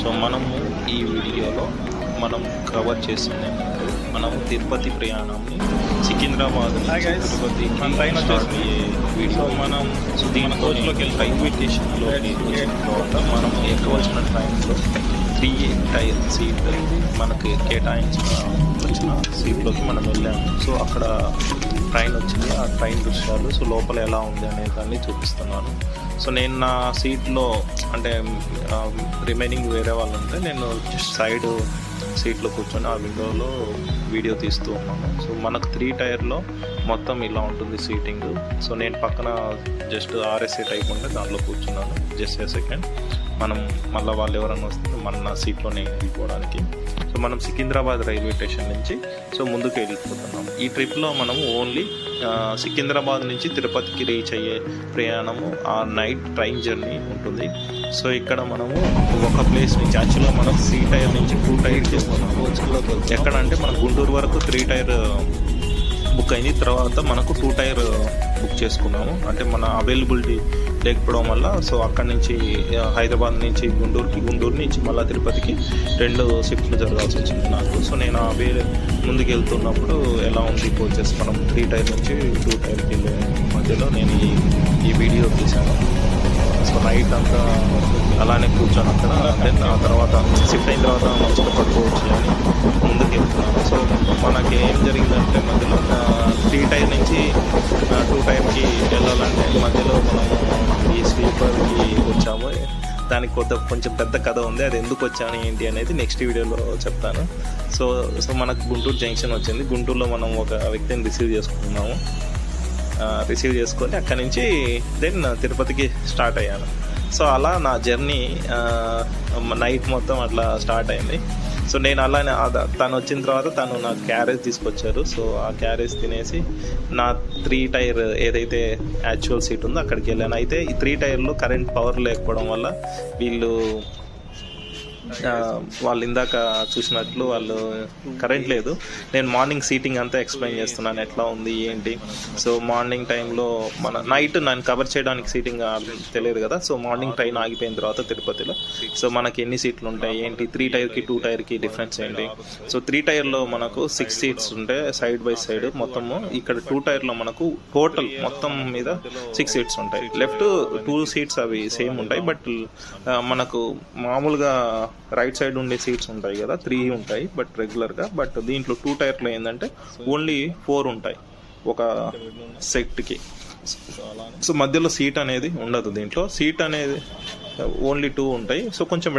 So మనము ఈ వీడియోలో మనం కవర్ చేస్తుంది మనము తిరుపతి ప్రయాణంని సికింద్రాబాద్ తిరుపతి వీడియో మనం దీని కోచ్లోకి రైల్వే స్టేషన్లోకి వచ్చిన తర్వాత మనం ఎక్కవలసిన ట్రైన్లో 3 టైర్ సీట్ మనకి వచ్చిన సీట్లోకి మనం వెళ్ళాము. సో అక్కడ ట్రైన్ వచ్చింది, ఆ ట్రైన్ దృశ్యాలు సో లోపల ఎలా ఉంది అనే దాన్ని చూపిస్తున్నాను. సో నేను నా సీట్లో అంటే రిమైనింగ్ వేరే వాళ్ళు ఉంటే నేను సైడ్ సీట్లో కూర్చొని ఆ విండోలో వీడియో తీస్తూ ఉన్నాను. సో మనకు 3 టైర్లో మొత్తం ఇలా ఉంటుంది సీటింగ్. సో నేను పక్కన జస్ట్ ఆర్ఎస్ఏ టైప్ ఉంటే దాంట్లో కూర్చున్నాను. జస్ట్ ఏ సెకండ్ మనం మళ్ళీ వాళ్ళు ఎవరైనా వస్తే మన నా సీట్లోనే వెళ్ళిపోవడానికి. సో మనం సికింద్రాబాద్ రైల్వే స్టేషన్ నుంచి సో ముందుకు వెళ్ళిపోతున్నాము. ఈ ట్రిప్లో మనము ఓన్లీ సికింద్రాబాద్ నుంచి తిరుపతికి రీచ్ అయ్యే ప్రయాణము ఆ నైట్ ట్రైన్ జర్నీ ఉంటుంది. సో ఇక్కడ మనము ఒక ప్లేస్ నుంచి యాక్చువల్గా మనం 3 టైర్ నుంచి 2 టైర్ చేసుకున్నాము. ఎక్కడ అంటే మన గుంటూరు వరకు 3 టైర్ బుక్ అయింది, తర్వాత మనకు 2 టైర్ బుక్ చేసుకున్నాము. అంటే మన అవైలబిలిటీ లేకపోవడం వల్ల సో అక్కడి నుంచి హైదరాబాద్ నుంచి గుంటూరు నుంచి మళ్ళీ తిరుపతికి 2 షిఫ్ట్లు జరగాల్సి వచ్చింది నాకు. సో నేను ముందుకు వెళ్తున్నప్పుడు ఎలా ఉంది కోచెస్ మనం 3 టైర్ నుంచి 2 టైర్కి వెళ్ళే మధ్యలో నేను ఈ వీడియో తీశాను. సో నైట్ అంతా అలానే కూర్చొని అక్కడ దెన్ ఆ తర్వాత షిఫ్ట్ అయిన తర్వాత మంచిగా పడుకోవచ్చు అని ముందుకు వెళ్తున్నాను. సో మనకి ఏం జరిగిందంటే మధ్యలో 3 టైర్ నుంచి 2 టైర్కి వెళ్ళాలంటే మధ్యలో మనము ఈ స్లీపర్కి వచ్చాము. దానికి కొంచెం పెద్ద కథ ఉంది, అది ఎందుకు వచ్చాను ఏంటి అనేది నెక్స్ట్ వీడియోలో చెప్తాను. సో మనకు గుంటూరు జంక్షన్ వచ్చింది. గుంటూరులో మనం ఒక వ్యక్తిని రిసీవ్ చేసుకొని అక్కడి నుంచి దెన్ తిరుపతికి స్టార్ట్ అయ్యాను. సో అలా నా జర్నీ నైట్ మొత్తం అట్లా స్టార్ట్ అయింది. సో నేను అలానే తను వచ్చిన తర్వాత తను నాకు క్యారేజ్ తీసుకొచ్చారు. సో ఆ క్యారేజ్ తినేసి నా 3 టైర్ ఏదైతే యాక్చువల్ సీట్ ఉందో అక్కడికి వెళ్ళాను. అయితే ఈ 3 టైర్లో కరెంట్ పవర్ లేకపోవడం వల్ల వాళ్ళు ఇందాక చూసినట్లు వాళ్ళు కరెంట్ లేదు. నేను మార్నింగ్ సీటింగ్ అంతా ఎక్స్ప్లెయిన్ చేస్తున్నాను ఎట్లా ఉంది ఏంటి. సో మార్నింగ్ టైంలో నైట్ నేను కవర్ చేయడానికి సీటింగ్ తెలియదు కదా. సో మార్నింగ్ ట్రైన్ ఆగిపోయిన తర్వాత తిరుపతిలో సో మనకి ఎన్ని సీట్లు ఉంటాయి ఏంటి, 3 టైర్కి 2 టైర్కి డిఫరెన్స్ ఏంటి. సో 3 టైర్లో మనకు 6 సీట్స్ ఉంటాయి సైడ్ బై సైడ్ మొత్తము. ఇక్కడ 2 టైర్లో మనకు టోటల్ మొత్తం మీద 6 సీట్స్ ఉంటాయి. లెఫ్ట్ 2 సీట్స్ అవి సేమ్ ఉంటాయి, బట్ మనకు మామూలుగా రైట్ సైడ్ ఉండే సీట్స్ ఉంటాయి కదా 3 ఉంటాయి బట్ రెగ్యులర్గా. బట్ దీంట్లో 2 టైర్లో ఏంటంటే ఓన్లీ 4 ఉంటాయి ఒక సెట్కి. సో మధ్యలో సీట్ అనేది ఉండదు, దీంట్లో సీట్ అనేది ఓన్లీ 2 ఉంటాయి. సో కొంచెం